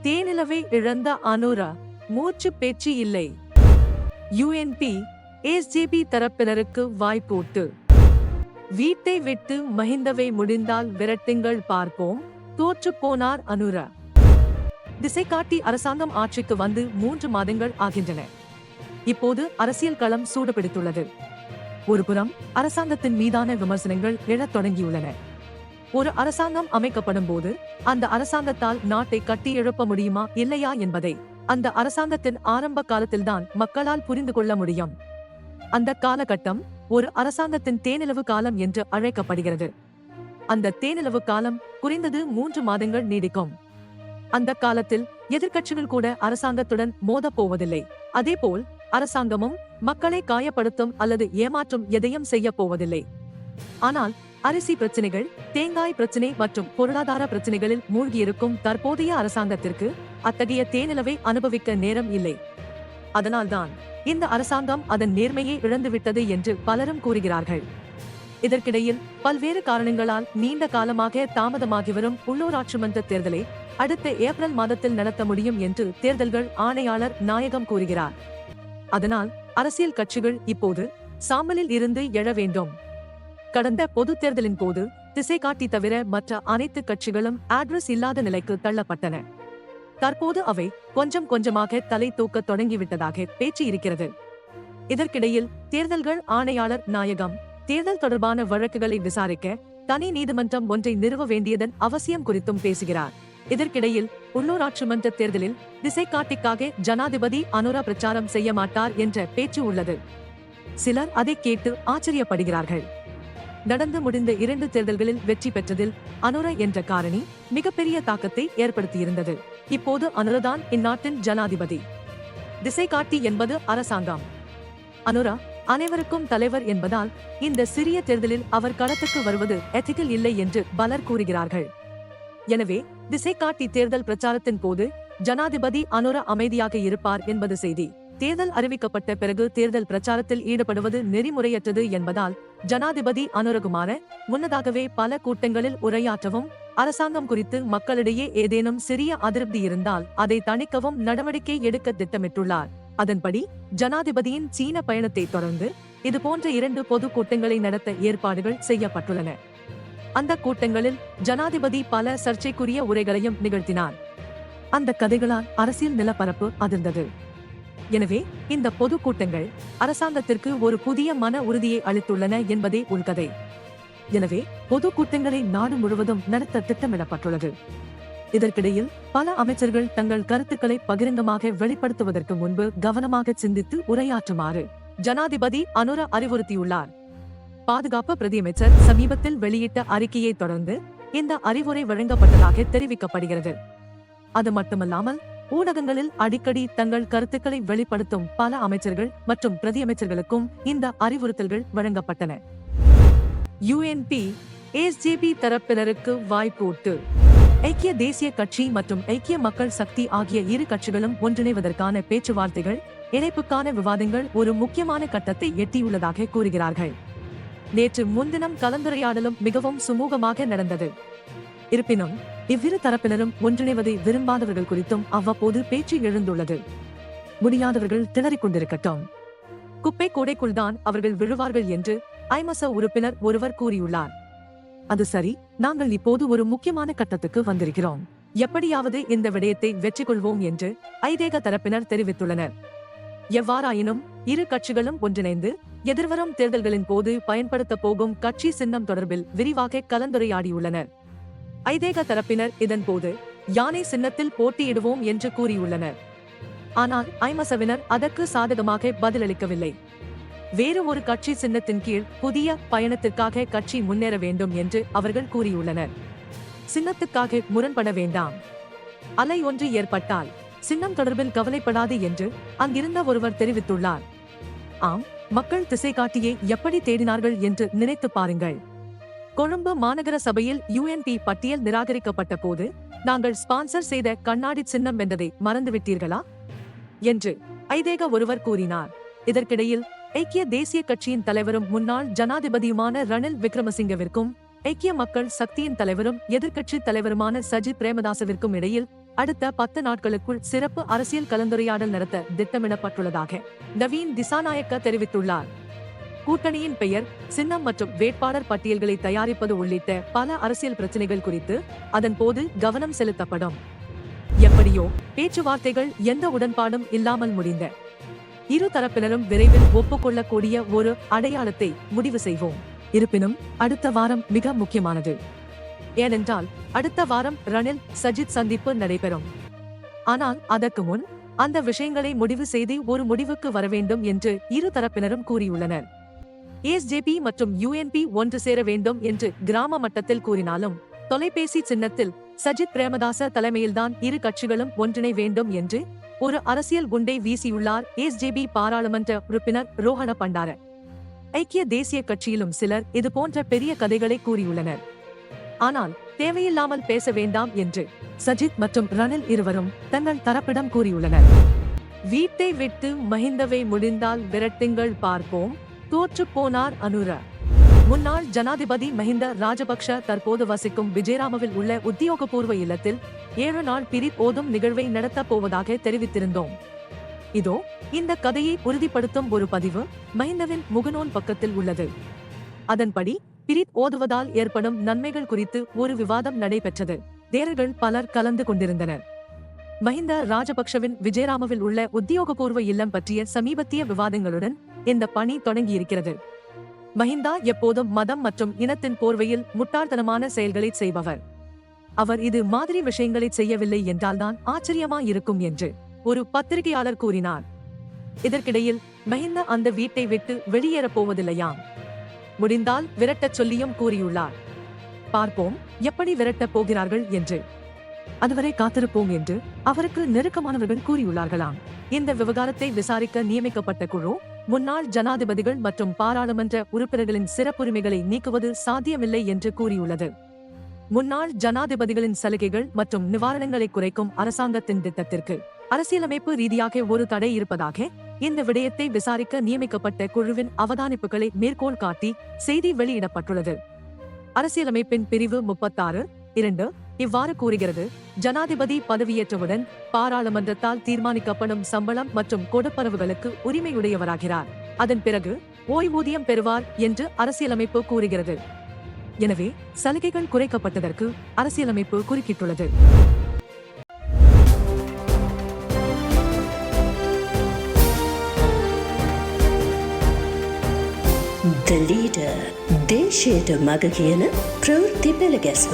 தேனிலவை இழந்த அனுரா, மூச்சு பேச்சு இல்லை. யுஎன்பி, எஸ்ஜேபி தரப்பினருக்கு வாய்ப்பூட்டு. வீட்டை விட்டு மஹிந்தவை முடிந்தால் விரட்டுங்கள் பார்ப்போம், தோற்றுப் போனார் அனுரா. திசைகாட்டி அரசாங்கம் ஆட்சிக்கு வந்து 3 மாதங்கள் ஆகின்றன. இப்போது அரசியல் களம் சூடுபிடித்துள்ளது. ஒருபுறம் அரசாங்கத்தின் மீதான விமர்சனங்கள் எழத் தொடங்கியுள்ளன. ஒரு அரசாங்கம் அமைக்கப்படும் போது அந்த அரசாங்கத்தால் நாட்டை கட்டி எழுப்ப முடியுமா இல்லையா என்பதை அந்த அரசாங்கத்தின் ஆரம்ப காலத்தில்தான் மக்களால் புரிந்து கொள்ள முடியும். அந்த காலகட்டம் ஒரு அரசாங்கத்தின் தேனிலவு காலம் என்று அழைக்கப்படுகிறது. அந்த தேனிலவு காலம் குறைந்தது 3 மாதங்கள் நீடிக்கும். அந்த காலத்தில் எதிர்க்கட்சிகள் கூட அரசாங்கத்துடன் மோதப் போவதில்லை. அதேபோல் அரசாங்கமும் மக்களை காயப்படுத்தும் அல்லது ஏமாற்றும் எதையும் செய்ய போவதில்லை. ஆனால் அரிசி பிரச்சினைகள், தேங்காய் பிரச்சினை மற்றும் பொருளாதார பிரச்சினைகளில் மூழ்கியிருக்கும் தற்போதைய அரசாங்கத்திற்கு அத்தகைய தேனிலவை அனுபவிக்க நேரம் இல்லை. அதனால்தான் இந்த அரசாங்கம் அதன் நேர்மையை இழந்துவிட்டது என்று பலரும் கூறுகிறார்கள். இதற்கிடையில் பல்வேறு காரணங்களால் நீண்ட காலமாக தாமதமாகி வரும் உள்ளூராட்சி மன்ற தேர்தலை அடுத்த ஏப்ரல் மாதத்தில் நடத்த முடியும் என்று தேர்தல்கள் ஆணையாளர் நாயகம் கூறுகிறார். அதனால் அரசியல் கட்சிகள் இப்போது சாம்பலில் இருந்து எழ வேண்டும். கடந்த பொது தேர்தலின் போது திசைகாட்டி தவிர மற்ற அனைத்து கட்சிகளும் அட்ரஸ் இல்லாத நிலைக்கு தள்ளப்பட்டன. தற்போது அவை கொஞ்சம் கொஞ்சமாக தலை தூக்க தொடங்கிவிட்டதாக பேச்சு இருக்கிறது. இதற்கிடையில் தேர்தல்கள் ஆணையாளர் நாயகம் தேர்தல் தொடர்பான வழக்குகளை விசாரிக்க தனி நீதிமன்றம் ஒன்றை நிறுவ வேண்டியதன் அவசியம் குறித்தும் பேசுகிறார். இதற்கிடையில் உள்ளூராட்சி மன்ற தேர்தலில் திசைகாட்டிக்காக ஜனாதிபதி அனுரா பிரச்சாரம் செய்ய மாட்டார் என்ற பேச்சு உள்ளது. சிலர் அதை கேட்டு ஆச்சரியப்படுகிறார்கள். நடந்து முடிந்த 2 தேர்தல்களில் வெற்றி பெற்றதில் அனுரா என்ற காரணி மிகப்பெரிய தாக்கத்தை ஏற்படுத்தியிருந்தது. இப்போது அனுராதான் இந்நாட்டின் ஜனாதிபதி. திசைகாட்டி என்பது அரசாங்கம். அனுரா அனைவருக்கும் தலைவர் என்பதால் இந்த சிறிய தேர்தலில் அவர் களத்துக்கு வருவது எத்திக்கல் இல்லை என்று பலர் கூறுகிறார்கள். எனவே திசைகாட்டி தேர்தல் பிரச்சாரத்தின் போது ஜனாதிபதி அனுரா அமைதியாக இருப்பார் என்பது செய்தி. தேர்தல் அறிவிக்கப்பட்ட பிறகு தேர்தல் பிரச்சாரத்தில் ஈடுபடுவது நெறிமுறையற்றது என்பதால் ஜனாதிபதி அனுரகுமார முன்னதாகவே பல கூட்டங்களில் உரையாற்றவும், அரசாங்கம் குறித்து மக்களிடையே ஏதேனும் சிறிய அதிருப்தி இருந்தால் அதை தணிக்கவும் நடவடிக்கை எடுக்க திட்டமிட்டுள்ளார். அதன்படி ஜனாதிபதியின் சீன பயணத்தை தொடர்ந்து இதுபோன்ற 2 பொது கூட்டங்களை நடத்த ஏற்பாடுகள் செய்யப்பட்டுள்ளன. அந்த கூட்டங்களில் ஜனாதிபதி பல சர்ச்சைக்குரிய உரைகளையும் நிகழ்த்தினார். அந்த கதைகளால் அரசியல் நிலப்பரப்பு அதிர்ந்தது. எனவே இந்த பொது கூட்டங்கள் அரசாங்கத்திற்கு ஒரு புதிய மன உறுதியை அளித்துள்ளன என்பதே உள்கதை. எனவே பொது கூட்டங்களை நாடு முழுவதும் நடத்த திட்டமிடப்பட்டுள்ளது. இதற்கிடையில் பல அமைச்சர்கள் தங்கள் கருத்துக்களை பகிரங்கமாக வெளிப்படுத்துவதற்கு முன்பு கவனமாக சிந்தித்து உரையாற்றுமாறு ஜனாதிபதி அனுரா அறிவுறுத்தியுள்ளார். பாதுகாப்பு பிரதியமைச்சர் சமீபத்தில் வெளியிட்ட அறிக்கையை தொடர்ந்து இந்த அறிவுரை வழங்கப்பட்டதாக தெரிவிக்கப்படுகிறது. அது மட்டுமல்லாமல் ஊடகங்களில் அடிக்கடி தங்கள் கருத்துக்களை வெளிப்படுத்தும் பல அமைச்சர்கள் மற்றும் பிரதியமைச்சர்களுக்கும் இந்த அறிவுறுத்தல்கள் வழங்கப்பட்டன. யுஎன்பி, எஸ்ஜேபி தரப்பினருக்கு வாய்ப்பூட்டு. ஐக்கிய தேசிய கட்சி மற்றும் ஐக்கிய மக்கள் சக்தி ஆகிய 2 கட்சிகளும் ஒன்றிணைவதற்கான பேச்சுவார்த்தைகள், இணைப்புக்கான விவாதங்கள் ஒரு முக்கியமான கட்டத்தை எட்டியுள்ளதாக கூறுகிறார்கள். நேற்று முன்தினம் கலந்துரையாடலும் மிகவும் சுமூகமாக நடந்தது. இருப்பினும் இவ்விரு தரப்பினரும் ஒன்றிணைவதை விரும்பாதவர்கள் குறித்தும் அவ்வப்போது பேச்சு எழுந்துள்ளது. முடியாதவர்கள் திணறிக் கொண்டிருக்கட்டும், குப்பை கூடைக்குள் தான் அவர்கள் விழுவார்கள் என்று ஐமச உறுப்பினர் ஒருவர் கூறியுள்ளார். அது சரி, நாங்கள் இப்போது ஒரு முக்கியமான கட்டத்துக்கு வந்திருக்கிறோம். எப்படியாவது இந்த விடயத்தை வெற்றி கொள்வோம் என்று ஐதேக தரப்பினர் தெரிவித்துள்ளனர். எவ்வாறாயினும் 2 கட்சிகளும் ஒன்றிணைந்து எதிர்வரும் தேர்தல்களின் போது பயன்படுத்த போகும் கட்சி சின்னம் தொடர்பில் விரிவாக கலந்துரையாடியுள்ளனர். ஐதேக தரப்பினர் இதன் போது யானை சின்னத்தில் போட்டியிடுவோம் என்று கூறியுள்ளனர். ஆனால் ஐமசவினர் அதற்கு சாதகமாக பதிலளிக்கவில்லை. வேறு ஒரு கட்சி சின்னத்தின் கீழ் புதிய பயணத்திற்காக கட்சி முன்னேற வேண்டும் என்று அவர்கள் கூறியுள்ளனர். சின்னத்துக்காக முரண்பட வேண்டாம். அலை ஒன்று ஏற்பட்டால் சின்னம் தொடர்பில் கவலைப்படாது என்று அங்கிருந்த ஒருவர் தெரிவித்துள்ளார். ஆம், மக்கள் திசைகாட்டியை எப்படி தேடினார்கள் என்று நினைத்து பாருங்கள். கொழும்பு மாநகர சபையில் யுஎன்பி பட்டியல் நிராகரிக்கப்பட்ட போது நாங்கள் ஸ்பான்சர் செய்த கண்ணாடி சின்னம் வென்றதை மறந்துவிட்டீர்களா என்று ஐதேக ஒருவர் கூறினார். இதற்கிடையில் ஐக்கிய தேசிய கட்சியின் தலைவரும் முன்னாள் ஜனாதிபதியுமான ரணில் விக்ரமசிங்கவிற்கும் ஐக்கிய மக்கள் சக்தியின் தலைவரும் எதிர்க்கட்சி தலைவருமான சஜித் பிரேமதாசவிற்கும் இடையில் அடுத்த 10 நாட்களுக்குள் சிறப்பு அரசியல் கலந்துரையாடல் நடத்த திட்டமிடப்பட்டுள்ளதாக நவீன் திசாநாயக்க தெரிவித்துள்ளார். கூட்டணியின் பெயர், சின்னம் மற்றும் வேட்பாளர் பட்டியல்களை தயாரிப்பது உள்ளிட்ட பல அரசியல் பிரச்சனைகள் குறித்து அதன் போது கவனம் செலுத்தப்படும். எப்படியோ பேச்சுவார்த்தைகள் எந்த உடன்பாடும் இல்லாமல் முடிந்த இரு தரப்பினரும் விரைவில் ஒப்புக்கொள்ளக்கூடிய ஒரு அடையாளத்தை முடிவு செய்வோம். இருப்பினும் அடுத்த வாரம் மிக முக்கியமானது. ஏனென்றால் அடுத்த வாரம் ரணில் சஜித் சந்திப்பு நடைபெறும். ஆனால் அதற்கு முன் அந்த விஷயங்களை முடிவு செய்து ஒரு முடிவுக்கு வர வேண்டும் என்று இரு தரப்பினரும் கூறியுள்ளனர். எஸ்ஜேபி மற்றும் யுஎன்பி ஒன்று சேர வேண்டும் என்று கிராம மட்டத்தில் கூறினாலும் தொலைபேசி சின்னத்தில் சஜித் பிரேமதாச தலைமையில்தான் இரு கட்சிகளும் ஒன்றிணை வேண்டும் என்று ஒரு அரசியல் குண்டை வீசியுள்ளார் எஸ்ஜேபி பாராளுமன்ற உறுப்பினர் ரோஹண பண்டார. ஐக்கிய தேசிய கட்சியிலும் சிலர் இதுபோன்ற பெரிய கதைகளை கூறியுள்ளனர். ஆனால் தேவையில்லாமல் பேச வேண்டாம் என்று சஜித் மற்றும் ரணில் இருவரும் தங்கள் தரப்பிடம் கூறியுள்ளனர். வீட்டை விட்டு மஹிந்தவை முடிந்தால் விரட்டுங்கள் பார்ப்போம், தோற்று போனார் அனுர. முன்னாள் ஜனாதிபதி மஹிந்த ராஜபக்ஷ தற்போது வசிக்கும் விஜயராமவில் உள்ள உத்தியோகபூர்வ இல்லத்தில் 7 நாள் பிரித் ஓதும் நிகழ்வை நடத்தப் போவதாக தெரிவித்திருந்தோம். இதோ இந்த கதையை உறுதிப்படுத்தும் ஒரு பதிவு மஹிந்தவின் முகநூல் பக்கத்தில் உள்ளது. அதன்படி பிரித் ஓதுவதால் ஏற்படும் நன்மைகள் குறித்து ஒரு விவாதம் நடைபெற்றது. தேரர்கள் பலர் கலந்து கொண்டிருந்தனர். மஹிந்த ராஜபக்ஷவின் விஜயராமவில் உள்ள உத்தியோகபூர்வ இல்லம் பற்றிய சமீபத்திய விவாதங்களுடன் இந்த பணி தொடங்கியிருக்கிறது. மஹிந்தா எப்போதும் மதம் மற்றும் இனத்தின் போர்வையில் முட்டாள்தனமான செயல்களை செய்பவர். அவர் இது மாதிரி விஷயங்களை செய்யவில்லை என்றால்தான் ஆச்சரியமா இருக்கும் என்று ஒரு பத்திரிகையாளர் கூறினார். இதற்கிடையில் மஹிந்த அந்த வீட்டை விட்டு வெளியேறப் போவதில்லையாம். முடிந்தால் விரட்டச் சொல்லியும் கூறியுள்ளார். பார்ப்போம் எப்படி விரட்டப் போகிறார்கள் என்று. அதுவரை காத்திருப்போம் என்று அவருக்கு நெருக்கமானவர்கள் கூறியுள்ளார்களாம். இந்த விவகாரத்தை விசாரிக்க நியமிக்கப்பட்ட குழு முன்னாள் ஜனாதிபதிகள் மற்றும் பாராளுமன்ற உறுப்பினர்களின் சிறப்புரிமைகளை நீக்குவது சாத்தியமில்லை என்று கூறியுள்ளது. முன்னாள் ஜனாதிபதிகளின் சலுகைகள் மற்றும் நிவாரணங்களை குறைக்கும் அரசாங்கத்தின் திட்டத்திற்கு அரசியலமைப்பு ரீதியாக ஒரு தடை இருப்பதாக இந்த விடயத்தை விசாரிக்க நியமிக்கப்பட்ட குழுவின் அவதானிப்புகளை மேற்கோள் காட்டி செய்தி வெளியிடப்பட்டுள்ளது. அரசியலமைப்பின் பிரிவு 36(2) இவ்வாறு கூறுகிறது: ஜனாதிபதி பதவியேற்றவுடன் பாராளுமன்றத்தால் தீர்மானிக்கப்படும் சம்பளம் மற்றும் கொடுப்பனவுகளுக்கு உரிமையுடையவராகிறார். அதன் பிறகு ஓய்வூதியம் பெறுவார் என்று அரசியலமைப்பு கூறுகிறது. எனவே சலுகைகள் குறைக்கப்பட்டதற்கு அரசியலமைப்பு குறுக்கிட்டுள்ளது. The Leader, දේශයට මග කියන ප්‍රවෘත්ති පෙළ ගැස්ම